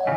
Hey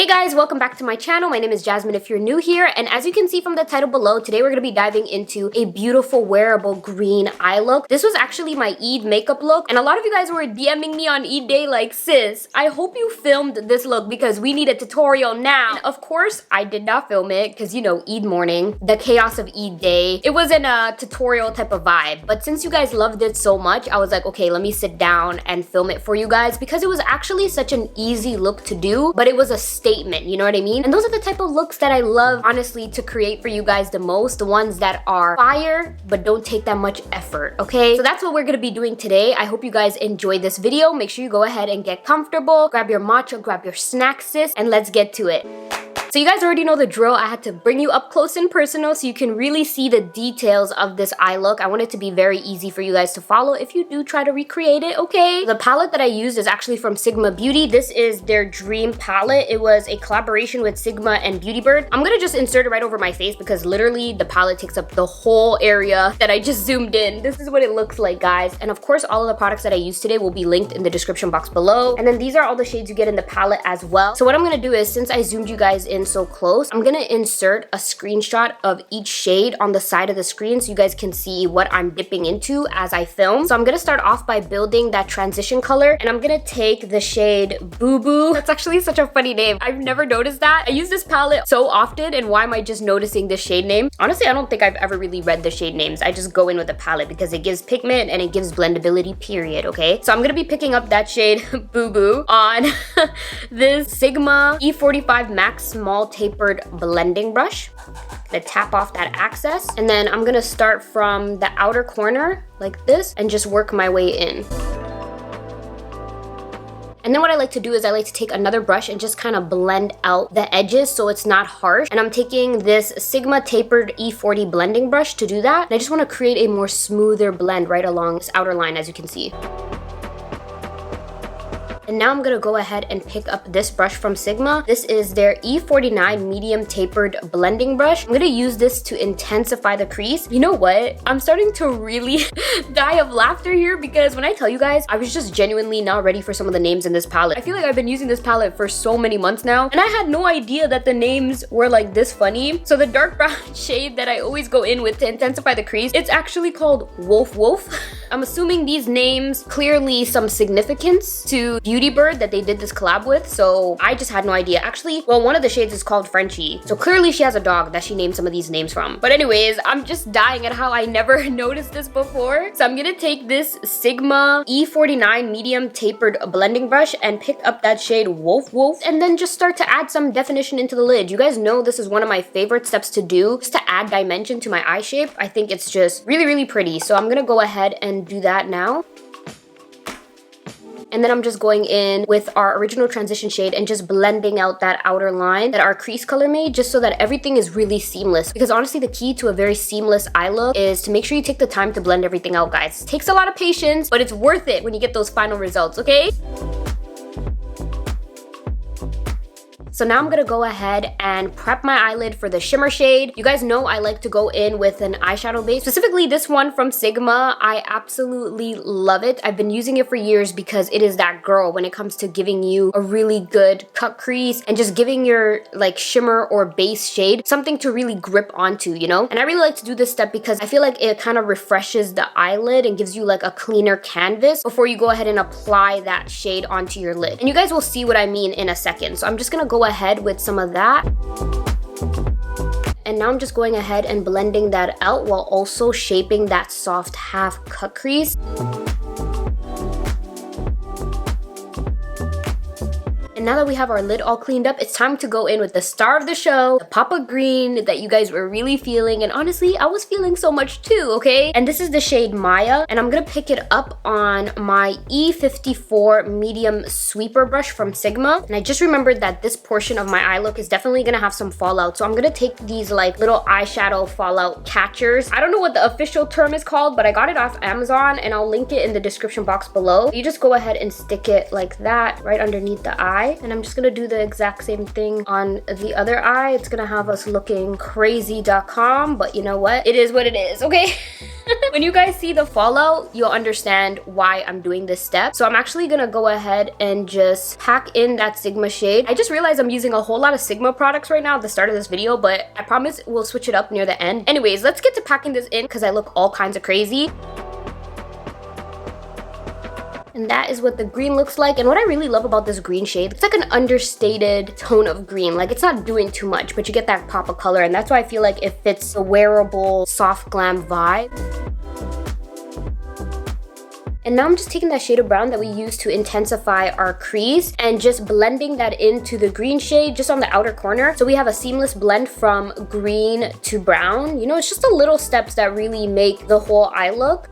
guys, welcome back to my channel. My name is Jasmine if you're new here, and as you can see from the title below, today we're going to be diving into a beautiful wearable green eye look. This was actually my Eid makeup look, and a lot of you guys were DMing me on Eid day like, sis, I hope you filmed this look because we need a tutorial now. And of course, I did not film it because, you know, Eid morning, the chaos of Eid day. It wasn't a tutorial type of vibe, but since you guys loved it so much, I was like, okay, let me sit down and film it for you guys because it was actually such an easy look to do, but it was a statement, you know what I mean? And those are the type of looks that I love, honestly, to create for you guys the most, the ones that are fire but don't take that much effort, okay? So that's what we're gonna be doing today. I hope you guys enjoyed this video. Make sure you go ahead and get comfortable, grab your matcha, grab your snack, sis, and let's get to it. So you guys already know the drill. I had to bring you up close and personal so you can really see the details of this eye look. I want it to be very easy for you guys to follow if you do try to recreate it, okay? The palette that I used is actually from Sigma Beauty. This is their Dream palette. It was a collaboration with Sigma and Beauty Bird. I'm gonna just insert it right over my face because literally the palette takes up the whole area that I just zoomed in. This is what it looks like, guys. And of course, all of the products that I used today will be linked in the description box below. And then these are all the shades you get in the palette as well. So what I'm gonna do is, since I zoomed you guys in so close, I'm gonna insert a screenshot of each shade on the side of the screen so you guys can see what I'm dipping into as I film. So I'm gonna start off by building that transition color, and I'm gonna take the shade Boo Boo. That's actually such a funny name. I've never noticed that. I use this palette so often, and why am I just noticing this shade name? Honestly, I don't think I've ever really read the shade names. I just go in with the palette because it gives pigment and it gives blendability, period, okay? So I'm gonna be picking up that shade Boo Boo on this Sigma E45 Max Small Tapered blending brush. Gonna tap off that excess, and then I'm gonna start from the outer corner like this and just work my way in. And then what I like to do is I like to take another brush and just kind of blend out the edges so it's not harsh. And I'm taking this Sigma Tapered E40 blending brush to do that. And I just want to create a more smoother blend right along this outer line, as you can see. And now I'm gonna go ahead and pick up this brush from Sigma. This is their E49 medium tapered blending brush. I'm gonna use this to intensify the crease. You know what? I'm starting to really die of laughter here because when I tell you guys, I was just genuinely not ready for some of the names in this palette. I feel like I've been using this palette for so many months now, and I had no idea that the names were like this funny. So the dark brown shade that I always go in with to intensify the crease, it's actually called Wolf Wolf. I'm assuming these names clearly some significance to Beauty Bird that they did this collab with, so I just had no idea. Actually, well, one of the shades is called Frenchie, so clearly she has a dog that she named some of these names from. But anyways, I'm just dying at how I never noticed this before. So I'm gonna take this Sigma E49 medium tapered blending brush and pick up that shade Wolf Wolf, and then just start to add some definition into the lid. You guys know this is one of my favorite steps to do, just to add dimension to my eye shape. I think it's just really, really pretty. So I'm gonna go ahead and do that now. And then I'm just going in with our original transition shade and just blending out that outer line that our crease color made, just so that everything is really seamless. Because honestly, the key to a very seamless eye look is to make sure you take the time to blend everything out, guys. It takes a lot of patience, but it's worth it when you get those final results, okay? So now I'm gonna go ahead and prep my eyelid for the shimmer shade. You guys know I like to go in with an eyeshadow base, specifically this one from Sigma. I absolutely love it. I've been using it for years because it is that girl when it comes to giving you a really good cut crease and just giving your like shimmer or base shade something to really grip onto, you know? And I really like to do this step because I feel like it kind of refreshes the eyelid and gives you like a cleaner canvas before you go ahead and apply that shade onto your lid. And you guys will see what I mean in a second. So I'm just gonna go ahead with some of that. And now I'm just going ahead and blending that out while also shaping that soft half cut crease. And now that we have our lid all cleaned up, it's time to go in with the star of the show, the pop of green that you guys were really feeling. And honestly, I was feeling so much too, okay? And this is the shade Maya. And I'm gonna pick it up on my E54 medium sweeper brush from Sigma. And I just remembered that this portion of my eye look is definitely gonna have some fallout. So I'm gonna take these like little eyeshadow fallout catchers. I don't know what the official term is called, but I got it off Amazon and I'll link it in the description box below. You just go ahead and stick it like that right underneath the eye. eye. And I'm just gonna do the exact same thing on the other eye. It's gonna have us looking crazy.com, but you know what? It is what it is, okay? When you guys see the fallout, you'll understand why I'm doing this step. So I'm actually gonna go ahead and just pack in that Sigma shade. I just realized I'm using a whole lot of Sigma products right now at the start of this video, but I promise we'll switch it up near the end. Anyways, let's get to packing this in because I look all kinds of crazy. And that is what the green looks like. And what I really love about this green shade, it's like an understated tone of green. Like, it's not doing too much, but you get that pop of color. And that's why I feel like it fits the wearable soft glam vibe. And now I'm just taking that shade of brown that we used to intensify our crease and just blending that into the green shade just on the outer corner. So we have a seamless blend from green to brown. You know, it's just the little steps that really make the whole eye look.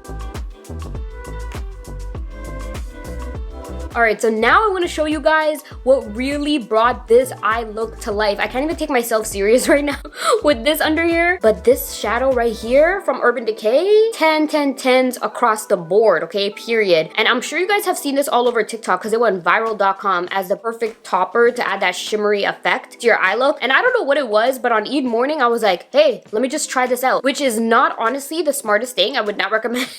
Alright, so now I want to show you guys what really brought this eye look to life. I can't even take myself serious right now with this under here. But this shadow right here from Urban Decay, 10, 10, 10s across the board, okay, period. And I'm sure you guys have seen this all over TikTok because it went viral.com as the perfect topper to add that shimmery effect to your eye look. And I don't know what it was, but on Eid morning, I was like, hey, let me just try this out. Which is not honestly the smartest thing. I would not recommend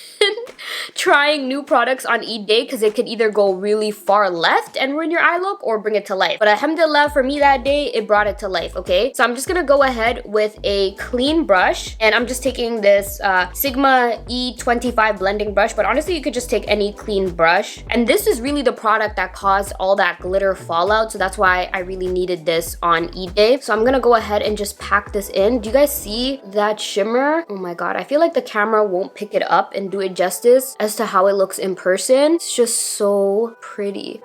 trying new products on Eid day because it could either go really far left and ruin your eye look or bring it to life. But alhamdulillah, for me that day, it brought it to life, okay? So I'm just gonna go ahead with a clean brush and I'm just taking this Sigma E25 blending brush, but honestly, you could just take any clean brush. And this is really the product that caused all that glitter fallout, so that's why I really needed this on Eid day. So I'm gonna go ahead and just pack this in. Do you guys see that shimmer? Oh my god, I feel like the camera won't pick it up and do it justice as to how it looks in person. It's just so pretty.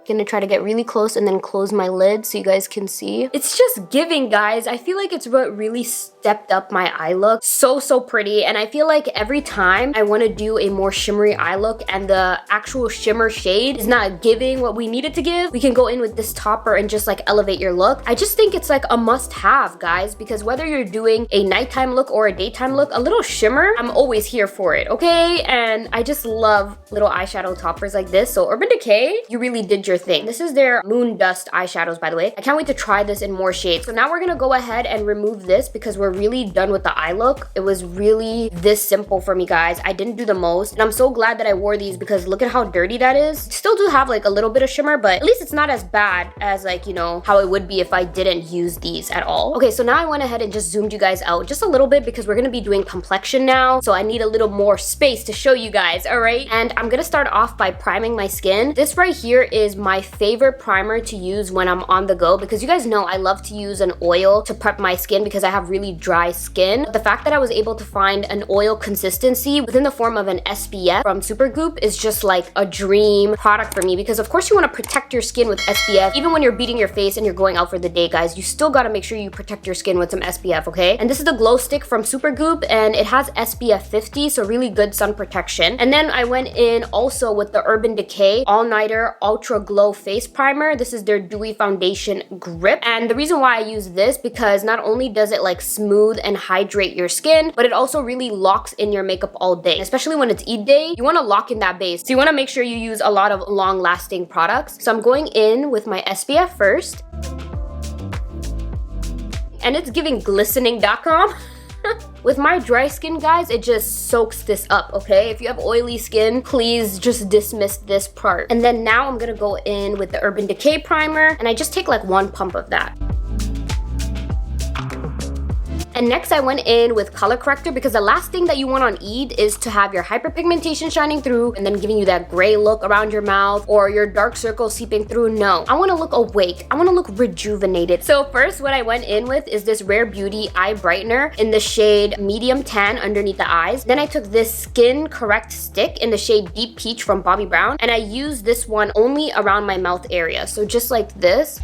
Gonna try to get really close and then close my lid so you guys can see. It's just giving, guys. I feel like it's what really stepped up my eye look. So pretty. And I feel like every time I want to do a more shimmery eye look and the actual shimmer shade is not giving what we need it to give, we can go in with this topper and just like elevate your look. I just think it's like a must-have, guys, because whether you're doing a nighttime look or a daytime look, a little shimmer, I'm always here for it, okay? And I just love little eyeshadow toppers like this. So Urban Decay, you really did your thing. This is their Moon Dust eyeshadows, by the way. I can't wait to try this in more shades. So now we're gonna go ahead and remove this because we're really done with the eye look. It was really this simple for me, guys. I didn't do the most, and I'm so glad that I wore these because look at how dirty that is. Still do have like a little bit of shimmer, but at least it's not as bad as like, you know, how it would be if I didn't use these at all. Okay, so now I went ahead and just zoomed you guys out just a little bit because we're gonna be doing complexion now, so I need a little more space to show you guys, all right? And I'm gonna start off by priming my skin. This right here is my favorite primer to use when I'm on the go because you guys know I love to use an oil to prep my skin because I have really dry skin. But the fact that I was able to find an oil consistency within the form of an SPF from Supergoop is just like a dream product for me because of course you want to protect your skin with SPF. Even when you're beating your face and you're going out for the day, guys, you still got to make sure you protect your skin with some SPF, okay? And this is the glow stick from Supergoop and it has SPF 50, so really good sun protection. And then I went in also with the Urban Decay All Nighter Ultra Glow Face Primer. This is their dewy foundation grip, and the reason why I use this because not only does it like smooth and hydrate your skin, but it also really locks in your makeup all day. Especially when it's Eid day, you want to lock in that base, so you want to make sure you use a lot of long-lasting products. So I'm going in with my SPF first, and it's giving glistening.com. With my dry skin, guys, it just soaks this up, okay? If you have oily skin, please just dismiss this part. And then now I'm gonna go in with the Urban Decay primer, and I just take like one pump of that. And next I went in with color corrector because the last thing that you want on Eid is to have your hyperpigmentation shining through and then giving you that gray look around your mouth or your dark circles seeping through. No, I want to look awake. I want to look rejuvenated. So first what I went in with is this Rare Beauty eye brightener in the shade medium tan underneath the eyes. Then I took this Skin Correct stick in the shade Deep Peach from Bobbi Brown, and I used this one only around my mouth area. So just like this.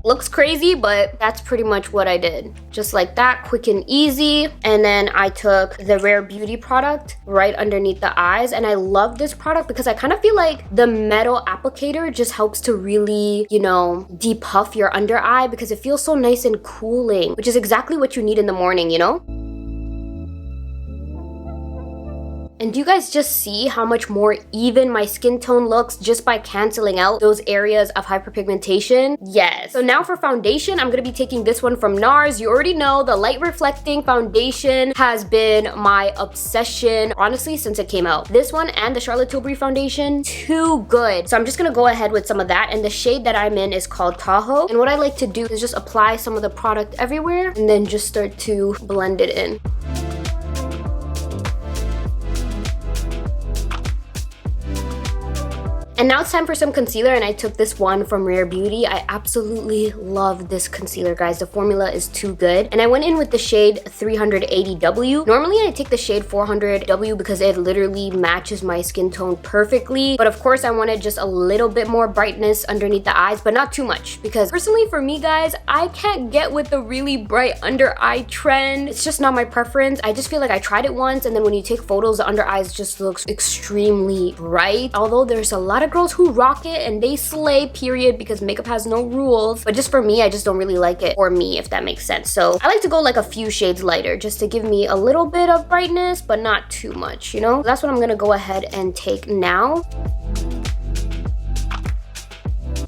Looks crazy, but that's pretty much what I did. Just like that, quick and easy. And then I took the Rare Beauty product right underneath the eyes. And I love this product because I kind of feel like the metal applicator just helps to really, you know, depuff your under eye because it feels so nice and cooling, which is exactly what you need in the morning, you know? And do you guys just see how much more even my skin tone looks just by canceling out those areas of hyperpigmentation? Yes. So now for foundation, I'm gonna be taking this one from NARS. You already know the light reflecting foundation has been my obsession, honestly, since it came out. This one and the Charlotte Tilbury foundation, too good. So I'm just gonna go ahead with some of that, and the shade that I'm in is called Tahoe. And what I like to do is just apply some of the product everywhere and then just start to blend it in. And now it's time for some concealer, and I took this one from Rare Beauty. I absolutely love this concealer, guys. The formula is too good. And I went in with the shade 380W. Normally I take the shade 400W because it literally matches my skin tone perfectly. But of course I wanted just a little bit more brightness underneath the eyes, but not too much. Because personally for me, guys, I can't get with the really bright under eye trend. It's just not my preference. I just feel like I tried it once, and then when you take photos, the under eyes just looks extremely bright. Although there's a lot of girls who rock it and they slay, period, because makeup has no rules. But just for me, I just don't really like it for me, if that makes sense. So I like to go like a few shades lighter just to give me a little bit of brightness, but not too much, you know? That's what I'm gonna go ahead and take now.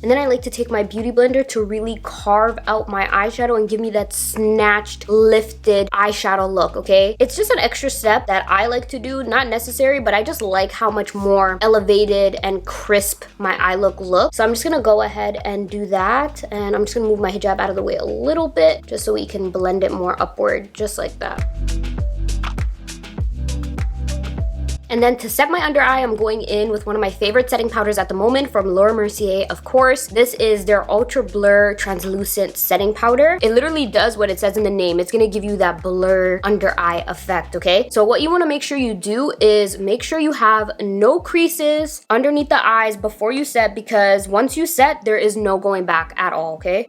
And then I like to take my beauty blender to really carve out my eyeshadow and give me that snatched, lifted eyeshadow look, okay? It's just an extra step that I like to do, not necessary, but I just like how much more elevated and crisp my eye look looks. So I'm just gonna go ahead and do that, and I'm just gonna move my hijab out of the way a little bit just so we can blend it more upward, just like that. And then to set my under eye, I'm going in with one of my favorite setting powders at the moment from Laura Mercier, of course. This is their Ultra Blur Translucent Setting Powder. It literally does what it says in the name. It's gonna give you that blur under eye effect, okay? So what you wanna make sure you do is make sure you have no creases underneath the eyes before you set, because once you set, there is no going back at all, okay?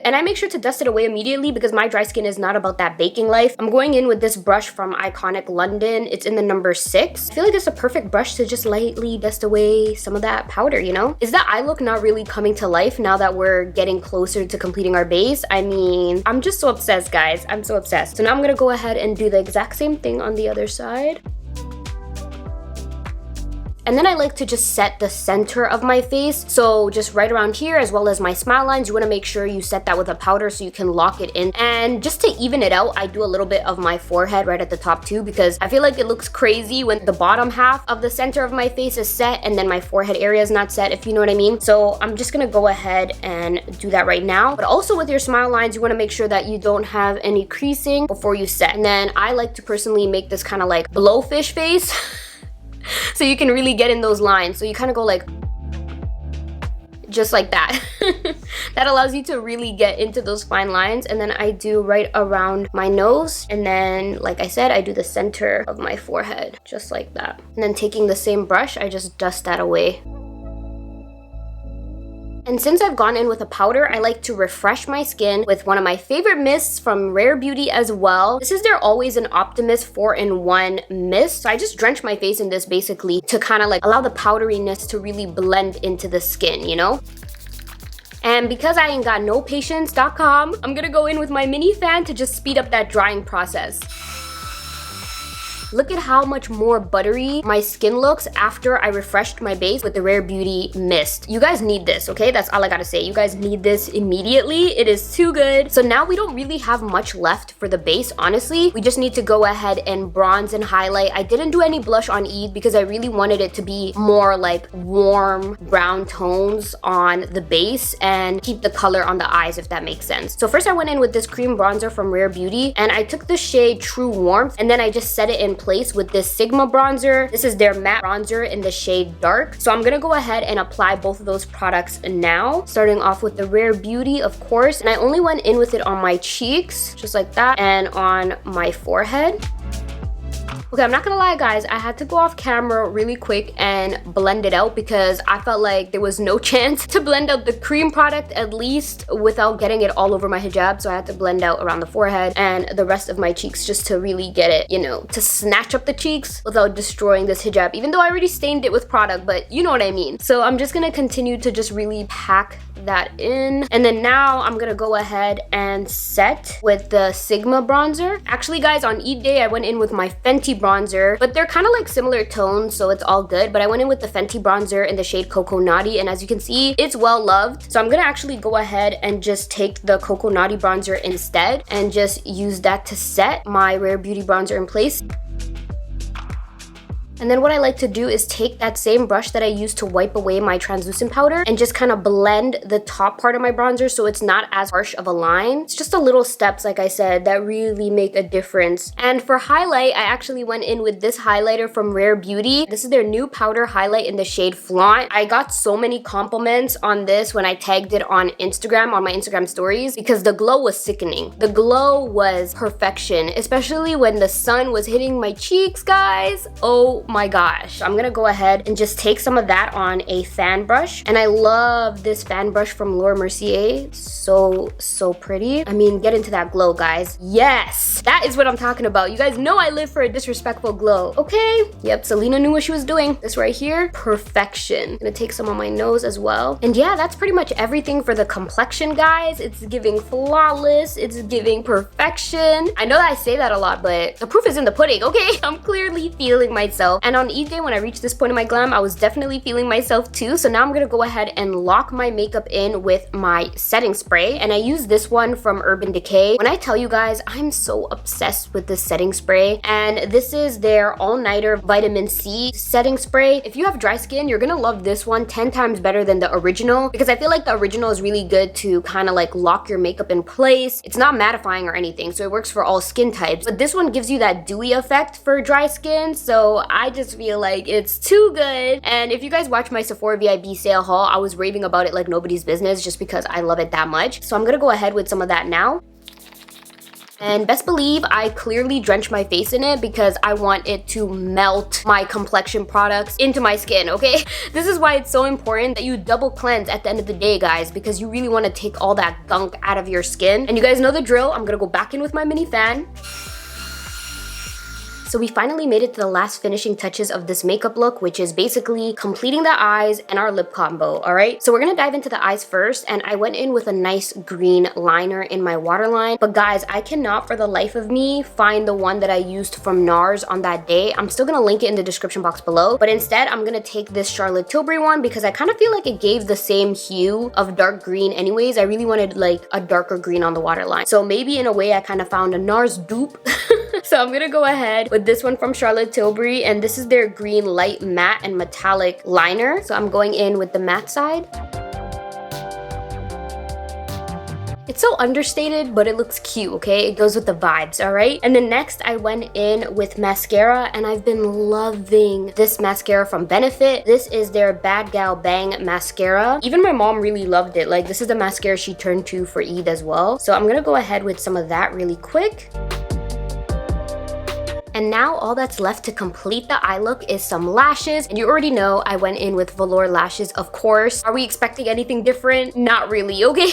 And I make sure to dust it away immediately because my dry skin is not about that baking life. I'm going in with this brush from Iconic London. It's in the number 6. I feel like it's a perfect brush to just lightly dust away some of that powder, you know? Is that eye look not really coming to life now that we're getting closer to completing our base? I mean, I'm just so obsessed, guys. I'm so obsessed. So now I'm gonna go ahead and do the exact same thing on the other side. And then I like to just set the center of my face. So just right around here, as well as my smile lines, you wanna make sure you set that with a powder so you can lock it in. And just to even it out, I do a little bit of my forehead right at the top too, because I feel like it looks crazy when the bottom half of the center of my face is set and then my forehead area is not set, if you know what I mean. So I'm just gonna go ahead and do that right now. But also with your smile lines, you wanna make sure that you don't have any creasing before you set. And then I like to personally make this kind of like blowfish face. So you can really get in those lines. So you kind of go like, just like that. That allows you to really get into those fine lines. And then I do right around my nose. And then, like I said, I do the center of my forehead, just like that. And then taking the same brush, I just dust that away. And since I've gone in with a powder, I like to refresh my skin with one of my favorite mists from Rare Beauty as well. This is their Always an Optimist 4-in-1 mist. So I just drench my face in this basically to kind of like allow the powderiness to really blend into the skin, you know? And because I ain't got no patience.com, I'm gonna go in with my mini fan to just speed up that drying process. Look at how much more buttery my skin looks after I refreshed my base with the Rare Beauty mist. You guys need this, okay? That's all I gotta say. You guys need this immediately. It is too good. So now we don't really have much left for the base, honestly. We just need to go ahead and bronze and highlight. I didn't do any blush on Eid because I really wanted it to be more like warm brown tones on the base and keep the color on the eyes, if that makes sense. So first I went in with this cream bronzer from Rare Beauty, and I took the shade True Warmth, and then I just set it in place with this Sigma bronzer. This is their matte bronzer in the shade Dark. So I'm gonna go ahead and apply both of those products now, starting off with the Rare Beauty, of course. And I only went in with it on my cheeks, just like that, and on my forehead. Okay, I'm not gonna lie guys, I had to go off camera really quick and blend it out because I felt like there was no chance to blend out the cream product, at least without getting it all over my hijab. So I had to blend out around the forehead and the rest of my cheeks just to really get it, you know, to snatch up the cheeks without destroying this hijab, even though I already stained it with product, but you know what I mean. So I'm just gonna continue to just really pack that in. And then now I'm gonna go ahead and set with the Sigma bronzer. Actually guys, on Eid Day I went in with my Fenty bronzer, but they're kind of like similar tones, so it's all good. But I went in with the Fenty bronzer in the shade Cocoa Naughty, and as you can see, it's well loved. So I'm gonna actually go ahead and just take the Cocoa Naughty bronzer instead and just use that to set my Rare Beauty bronzer in place. And then what I like to do is take that same brush that I used to wipe away my translucent powder and just kind of blend the top part of my bronzer so it's not as harsh of a line. It's just the little steps, like I said, that really make a difference. And for highlight, I actually went in with this highlighter from Rare Beauty. This is their new powder highlight in the shade Flaunt. I got so many compliments on this when I tagged it on Instagram, on my Instagram stories, because the glow was sickening. The glow was perfection, especially when the sun was hitting my cheeks, guys. Oh my gosh. I'm gonna go ahead and just take some of that on a fan brush. And I love this fan brush from Laura Mercier. So pretty. I mean, get into that glow, guys. Yes! That is what I'm talking about. You guys know I live for a disrespectful glow. Okay. Yep, Selena knew what she was doing. This right here, perfection. I'm gonna take some on my nose as well. And yeah, that's pretty much everything for the complexion, guys. It's giving flawless. It's giving perfection. I know that I say that a lot, but the proof is in the pudding, okay? I'm clearly feeling myself. And on Eid Day, when I reached this point in my glam, I was definitely feeling myself too. So now I'm gonna go ahead and lock my makeup in with my setting spray. And I use this one from Urban Decay. When I tell you guys, I'm so obsessed with this setting spray. And this is their all-nighter vitamin C setting spray. If you have dry skin, you're gonna love this one 10 times better than the original, because I feel like the original is really good to kind of like lock your makeup in place. It's not mattifying or anything, so it works for all skin types. But this one gives you that dewy effect for dry skin, so I just feel like it's too good. And if you guys watch my Sephora VIB sale haul, I was raving about it like nobody's business just because I love it that much. So I'm gonna go ahead with some of that now. And best believe I clearly drench my face in it because I want it to melt my complexion products into my skin, okay? This is why it's so important that you double cleanse at the end of the day, guys, because you really want to take all that gunk out of your skin. And you guys know the drill. I'm gonna go back in with my mini fan. So we finally made it to the last finishing touches of this makeup look, which is basically completing the eyes and our lip combo, all right? So we're gonna dive into the eyes first, and I went in with a nice green liner in my waterline. But guys, I cannot for the life of me find the one that I used from NARS on that day. I'm still gonna link it in the description box below, but instead I'm gonna take this Charlotte Tilbury one because I kind of feel like it gave the same hue of dark green anyways. I really wanted like a darker green on the waterline. So maybe in a way I kind of found a NARS dupe. So I'm gonna go ahead with this one from Charlotte Tilbury, and this is their green light matte and metallic liner. So I'm going in with the matte side. It's so understated, but it looks cute, okay? It goes with the vibes, all right? And then next, I went in with mascara, and I've been loving this mascara from Benefit. This is their Bad Gal Bang mascara. Even my mom really loved it. Like, this is the mascara she turned to for Eid as well. So I'm gonna go ahead with some of that really quick. And now all that's left to complete the eye look is some lashes. And you already know I went in with velour lashes, of course. Are we expecting anything different? Not really, okay?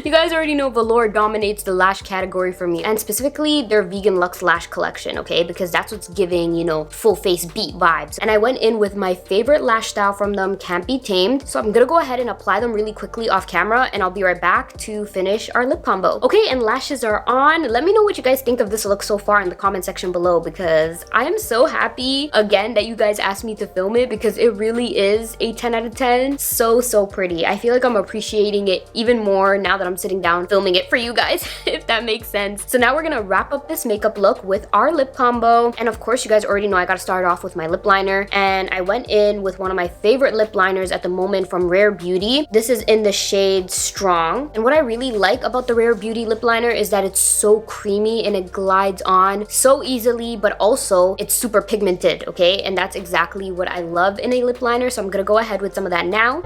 You guys already know velour dominates the lash category for me, and specifically their Vegan Luxe Lash Collection, okay? Because that's what's giving, you know, full face beat vibes. And I went in with my favorite lash style from them, Can't Be Tamed. So I'm gonna go ahead and apply them really quickly off camera, and I'll be right back to finish our lip combo. Okay, and lashes are on. Let me know what you guys think of this look so far in the comment section below, because I am so happy, again, that you guys asked me to film it, because it really is a 10 out of 10. So pretty. I feel like I'm appreciating it even more now that I'm sitting down filming it for you guys, if that makes sense. So now we're gonna wrap up this makeup look with our lip combo. And of course, you guys already know I gotta start off with my lip liner. And I went in with one of my favorite lip liners at the moment from Rare Beauty. This is in the shade Strong. And what I really like about the Rare Beauty lip liner is that it's so creamy and it glides on so easily, but also it's super pigmented, okay? And that's exactly what I love in a lip liner. So I'm gonna go ahead with some of that now.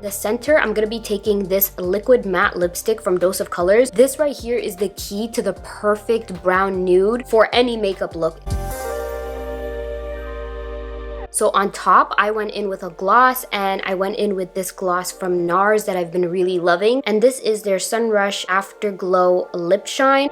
The the center, I'm gonna be taking this liquid matte lipstick from Dose of Colors. This right here is the key to the perfect brown nude for any makeup look. So on top, I went in with a gloss, and I went in with this gloss from NARS that I've been really loving. And this is their Sunrush Afterglow Lip Shine.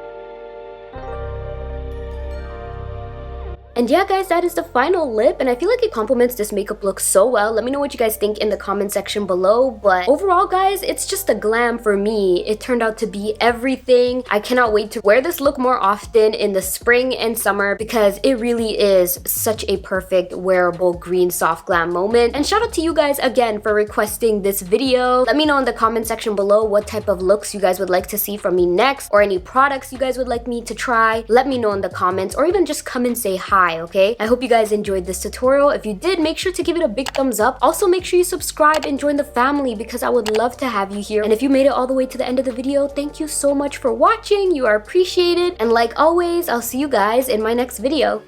And yeah, guys, that is the final lip, and I feel like it complements this makeup look so well. Let me know what you guys think in the comment section below. But overall, guys, it's just a glam for me. It turned out to be everything. I cannot wait to wear this look more often in the spring and summer because it really is such a perfect wearable green soft glam moment. And shout out to you guys again for requesting this video. Let me know in the comment section below what type of looks you guys would like to see from me next, or any products you guys would like me to try. Let me know in the comments, or even just come and say hi. Okay, I hope you guys enjoyed this tutorial. If you did, make sure to give it a big thumbs up. Also, make sure you subscribe and join the family because I would love to have you here. And if you made it all the way to the end of the video, thank you so much for watching. You are appreciated. And like always, I'll see you guys in my next video.